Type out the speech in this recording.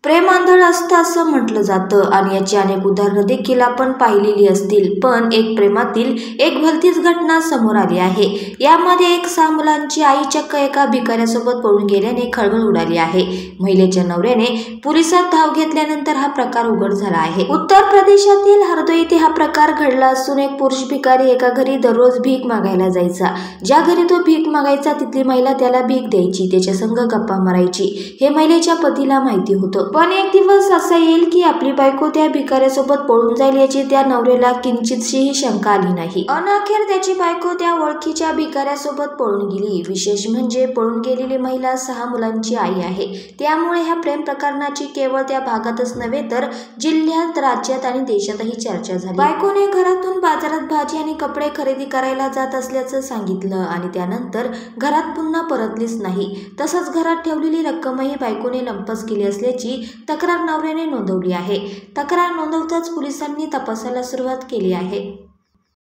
प्रेम आंधळ असतं असं म्हटलं जातं आणि याची अनेक उदाहरणं देखील आपण पाहिलेली असतील. पण एक प्रेमातील एक भलतीच घटना समोर आली आहे. यामध्ये एक 6 मुलांची आई चक्क एका भिकाऱ्यासोबत पळून गेल्याने खळबळ उडाली आहे. महिलेच्या नवऱ्याने पोलिसात धाव घेतल्यानंतर हा प्रकार उघड झाला आहे. उत्तर प्रदेशातील हरदोई येथे हा प्रकार घडला असून एक पुरुष भिकारी एका घरी दररोज भीक मागायला जायचा. ज्या घरी तो भीक मागायचा तिथली महिला त्याला भीक द्यायची, त्याच्या संग गप्पा मारायची. हे महिलेच्या पतीला माहिती होतं. पण एक दिवस असा येईल की आपली बायको त्या भिकाऱ्यासोबत पळून जाईल याची त्या नवऱ्याला किंचितशीही शंका आली नाही. अखेर त्याची बायको त्या ओळखीच्या भिकाऱ्यासोबत पळून गेली. विशेष म्हणजे पळून गेलेली महिला 6 मुलांची आई आहे. त्यामुळे ह्या प्रेम प्रकरणाची केवळ त्या भागातच नव्हे तर जिल्ह्यात, राज्यात आणि देशातही चर्चा झाली. बायकोने घरातून बाजारात भाजी आणि कपडे खरेदी करायला जात असल्याचं सांगितलं आणि त्यानंतर घरात पुन्हा परतलीच नाही. तसंच घरात ठेवलेली रक्कमही बायकोने लंपास केली असल्याची तक्रार नवऱ्याने नोंदवली आहे. तक्रार नोंदवताच पोलिसांनी तपासाला सुरुवात केली आहे.